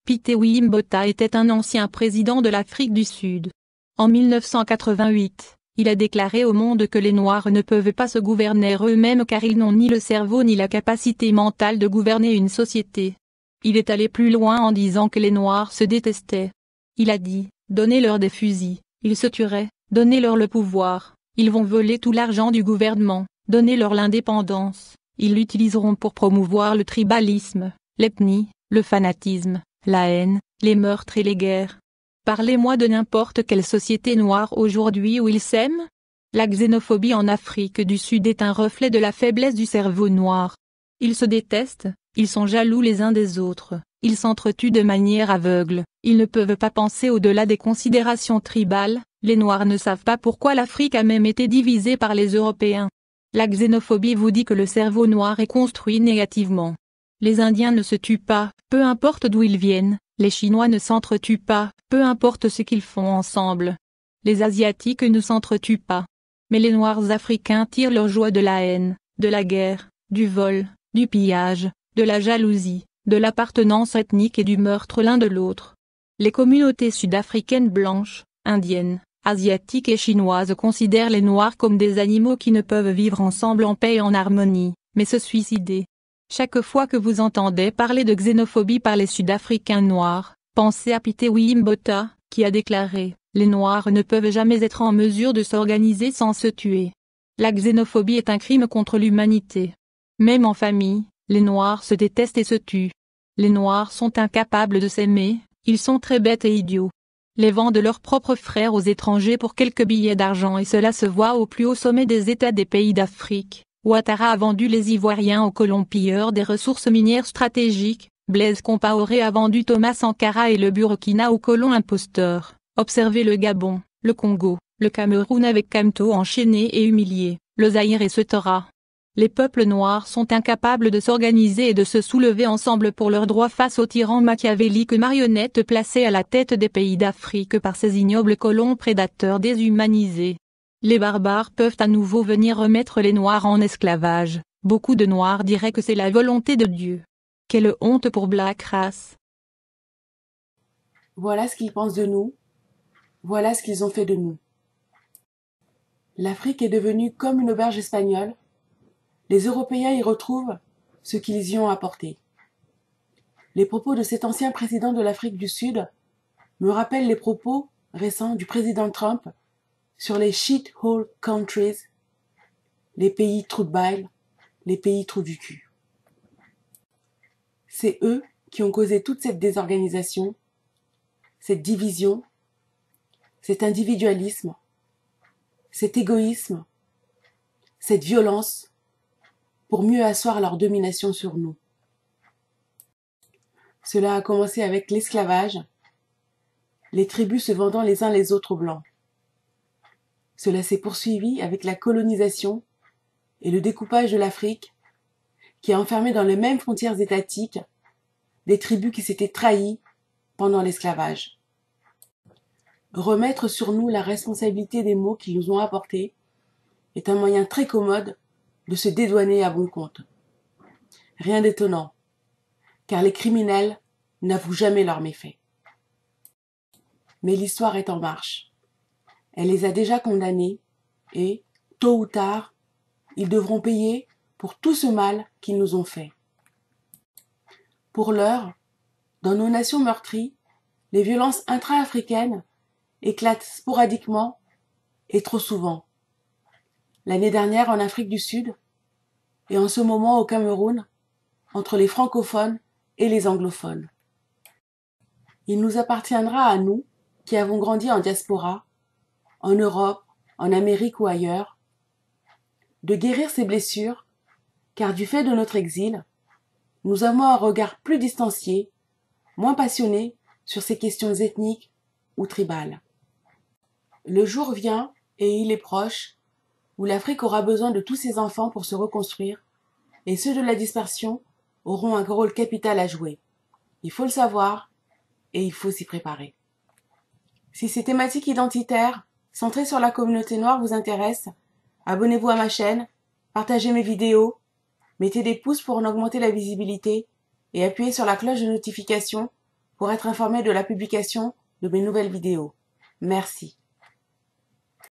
Pitewi Botha était un ancien président de l'Afrique du Sud. En 1988, il a déclaré au monde que les Noirs ne peuvent pas se gouverner eux-mêmes car ils n'ont ni le cerveau ni la capacité mentale de gouverner une société. Il est allé plus loin en disant que les Noirs se détestaient. Il a dit, donnez-leur des fusils, ils se tueraient, donnez-leur le pouvoir, ils vont voler tout l'argent du gouvernement, donnez-leur l'indépendance, ils l'utiliseront pour promouvoir le tribalisme, l'ethnie, le fanatisme, la haine, les meurtres et les guerres. Parlez-moi de n'importe quelle société noire aujourd'hui où ils s'aiment. La xénophobie en Afrique du Sud est un reflet de la faiblesse du cerveau noir. Ils se détestent, ils sont jaloux les uns des autres, ils s'entretuent de manière aveugle, ils ne peuvent pas penser au-delà des considérations tribales, les Noirs ne savent pas pourquoi l'Afrique a même été divisée par les Européens. La xénophobie vous dit que le cerveau noir est construit négativement. Les Indiens ne se tuent pas, peu importe d'où ils viennent, les Chinois ne s'entretuent pas, peu importe ce qu'ils font ensemble. Les Asiatiques ne s'entretuent pas. Mais les Noirs africains tirent leur joie de la haine, de la guerre, du vol, du pillage, de la jalousie, de l'appartenance ethnique et du meurtre l'un de l'autre. Les communautés sud-africaines blanches, indiennes, asiatiques et chinoises considèrent les Noirs comme des animaux qui ne peuvent vivre ensemble en paix et en harmonie, mais se suicider. Chaque fois que vous entendez parler de xénophobie par les Sud-Africains noirs, pensez à Pitewi Botha, qui a déclaré « Les Noirs ne peuvent jamais être en mesure de s'organiser sans se tuer. La xénophobie est un crime contre l'humanité. Même en famille, les Noirs se détestent et se tuent. Les Noirs sont incapables de s'aimer, ils sont très bêtes et idiots. Les vendent leurs propres frères aux étrangers pour quelques billets d'argent et cela se voit au plus haut sommet des États des pays d'Afrique. Ouattara a vendu les Ivoiriens aux colons pilleurs des ressources minières stratégiques, Blaise Compaoré a vendu Thomas Sankara et le Burkina aux colons imposteurs. Observez le Gabon, le Congo, le Cameroun avec Kamto enchaîné et humilié, le Zaïre et Setora. Les peuples noirs sont incapables de s'organiser et de se soulever ensemble pour leurs droits face aux tyrans machiavéliques marionnettes placés à la tête des pays d'Afrique par ces ignobles colons prédateurs déshumanisés. Les barbares peuvent à nouveau venir remettre les Noirs en esclavage. Beaucoup de Noirs diraient que c'est la volonté de Dieu. Quelle honte pour Black Race. Voilà ce qu'ils pensent de nous. Voilà ce qu'ils ont fait de nous. L'Afrique est devenue comme une auberge espagnole. Les Européens y retrouvent ce qu'ils y ont apporté. Les propos de cet ancien président de l'Afrique du Sud me rappellent les propos récents du président Trump sur les shithole countries, les pays trous de balle, les pays trous du cul. C'est eux qui ont causé toute cette désorganisation, cette division, cet individualisme, cet égoïsme, cette violence, pour mieux asseoir leur domination sur nous. Cela a commencé avec l'esclavage, les tribus se vendant les uns les autres aux Blancs. Cela s'est poursuivi avec la colonisation et le découpage de l'Afrique, qui a enfermé dans les mêmes frontières étatiques des tribus qui s'étaient trahies pendant l'esclavage. Remettre sur nous la responsabilité des maux qu'ils nous ont apportés est un moyen très commode de se dédouaner à bon compte. Rien d'étonnant, car les criminels n'avouent jamais leurs méfaits. Mais l'histoire est en marche. Elle les a déjà condamnés et, tôt ou tard, ils devront payer pour tout ce mal qu'ils nous ont fait. Pour l'heure, dans nos nations meurtries, les violences intra-africaines éclatent sporadiquement et trop souvent. L'année dernière en Afrique du Sud et en ce moment au Cameroun, entre les francophones et les anglophones. Il nous appartiendra à nous, qui avons grandi en diaspora, en Europe, en Amérique ou ailleurs, de guérir ces blessures, car du fait de notre exil, nous avons un regard plus distancié, moins passionné sur ces questions ethniques ou tribales. Le jour vient, et il est proche, où l'Afrique aura besoin de tous ses enfants pour se reconstruire, et ceux de la dispersion auront un rôle capital à jouer. Il faut le savoir, et il faut s'y préparer. Si ces thématiques identitaires, centrées sur la communauté noire vous intéressent, abonnez-vous à ma chaîne, partagez mes vidéos, mettez des pouces pour en augmenter la visibilité et appuyez sur la cloche de notification pour être informé de la publication de mes nouvelles vidéos. Merci.